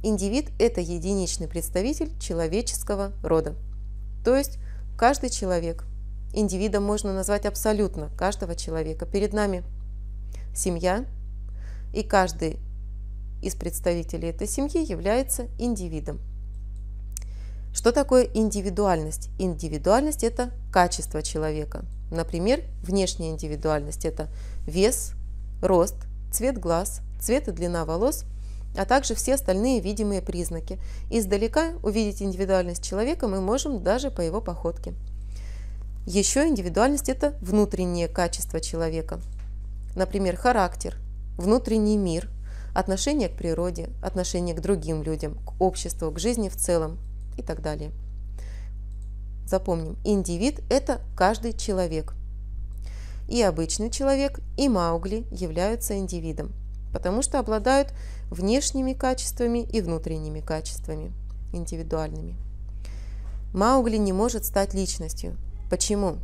Индивид – это единичный представитель человеческого рода. То есть каждый человек. Индивидом можно назвать абсолютно каждого человека. Перед нами семья, и каждый из представителей этой семьи является индивидом. Что такое индивидуальность? Индивидуальность – это качество человека. Например, внешняя индивидуальность – это вес, рост, цвет глаз, цвет и длина волос, а также все остальные видимые признаки. Издалека увидеть индивидуальность человека мы можем даже по его походке. Еще индивидуальность – это внутреннее качество человека. Например, характер, внутренний мир, отношение к природе, отношение к другим людям, к обществу, к жизни в целом и так далее. Запомним, индивид – это каждый человек. И обычный человек, и Маугли являются индивидом, потому что обладают внешними качествами и внутренними качествами, индивидуальными. Маугли не может стать личностью. Почему?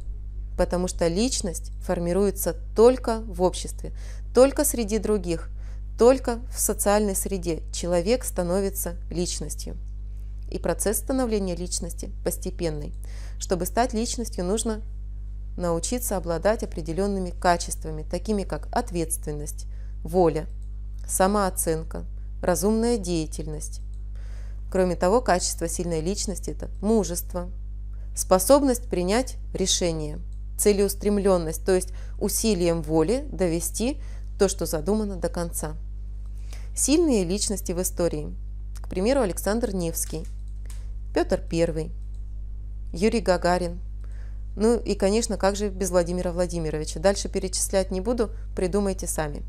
Потому что личность формируется только в обществе, только среди других, только в социальной среде человек становится личностью. И процесс становления личности постепенный. Чтобы стать личностью, нужно научиться обладать определенными качествами, такими как ответственность, воля, самооценка, разумная деятельность. Кроме того, качество сильной личности – это мужество, способность принять решение, целеустремленность, то есть усилием воли довести то, что задумано, до конца. Сильные личности в истории. К примеру, Александр Невский, Петр I, Юрий Гагарин. Ну и, конечно, как же без Владимира Владимировича. Дальше перечислять не буду, придумайте сами.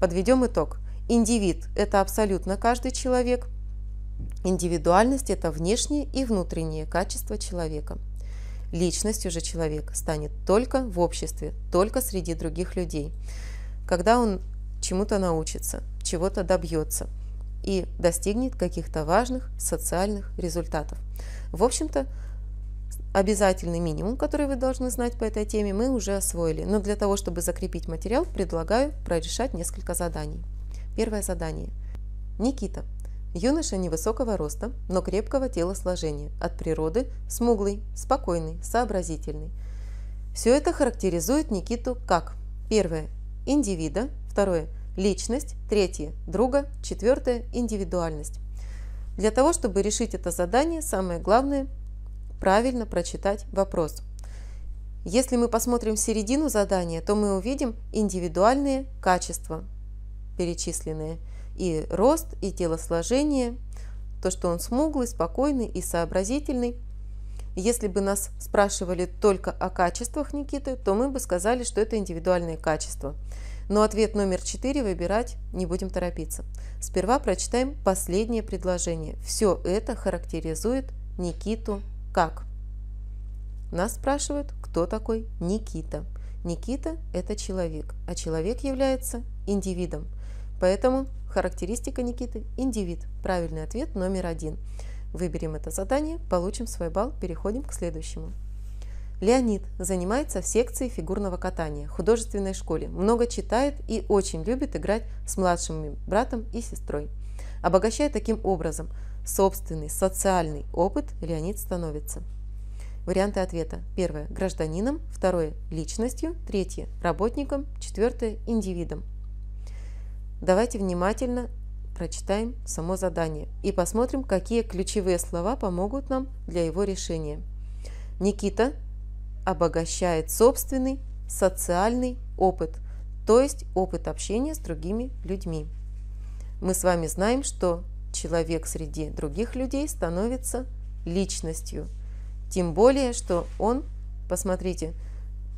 Подведем итог. Индивид – это абсолютно каждый человек. Индивидуальность – это внешнее и внутреннее качество человека. Личностью же человек станет только в обществе, только среди других людей, когда он чему-то научится, чего-то добьется и достигнет каких-то важных социальных результатов. В общем-то, обязательный минимум, который вы должны знать по этой теме, мы уже освоили. Но для того, чтобы закрепить материал, предлагаю прорешать несколько заданий. Первое задание. Никита. Юноша невысокого роста, но крепкого телосложения. От природы смуглый, спокойный, сообразительный. Все это характеризует Никиту как: первое – индивида, второе – личность, третье – друга, четвертое – индивидуальность. Для того, чтобы решить это задание, самое главное – правильно прочитать вопрос. Если мы посмотрим в середину задания, то мы увидим индивидуальные качества, перечисленные. И рост, и телосложение, то, что он смуглый, спокойный и сообразительный. Если бы нас спрашивали только о качествах Никиты, то мы бы сказали, что это индивидуальные качества. Но ответ номер 4 выбирать не будем торопиться. Сперва прочитаем последнее предложение. Все это характеризует Никиту как? Нас спрашивают, кто такой Никита. Никита – это человек, а человек является индивидом. Поэтому характеристика Никиты – индивид. Правильный ответ номер 1. Выберем это задание, получим свой балл, переходим к следующему. Леонид занимается в секции фигурного катания, художественной школе, много читает и очень любит играть с младшим братом и сестрой. Обогащая таким образом собственный социальный опыт, Леонид становится. Варианты ответа. Первое – гражданином, второе – личностью, третье – работником, четвертое – индивидом. Давайте внимательно прочитаем само задание и посмотрим, какие ключевые слова помогут нам для его решения. Никита обогащает собственный социальный опыт, то есть опыт общения с другими людьми. Мы с вами знаем, что человек среди других людей становится личностью. Тем более, что он, посмотрите,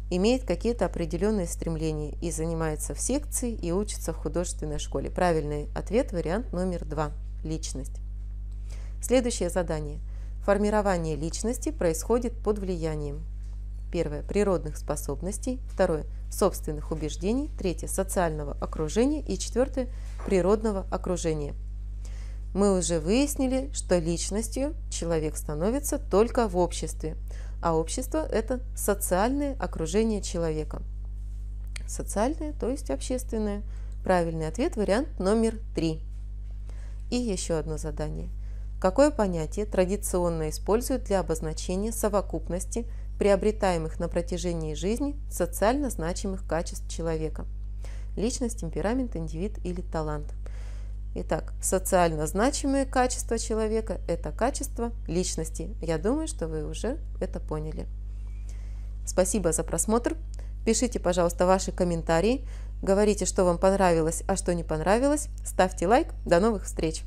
имеет какие-то определенные стремления и занимается в секции и учится в художественной школе. Правильный ответ – вариант номер 2 – личность. Следующее задание. Формирование личности происходит под влиянием. Первое – природных способностей, второе – собственных убеждений, третье – социального окружения и четвертое – природного окружения. Мы уже выяснили, что личностью человек становится только в обществе, а общество – это социальное окружение человека. Социальное, то есть общественное. Правильный ответ – вариант номер 3. И еще одно задание. Какое понятие традиционно используют для обозначения совокупности приобретаемых на протяжении жизни социально значимых качеств человека? Личность, темперамент, индивид или талант. Итак, социально значимые качества человека – это качество личности. Я думаю, что вы уже это поняли. Спасибо за просмотр. Пишите, пожалуйста, ваши комментарии. Говорите, что вам понравилось, а что не понравилось. Ставьте лайк. До новых встреч!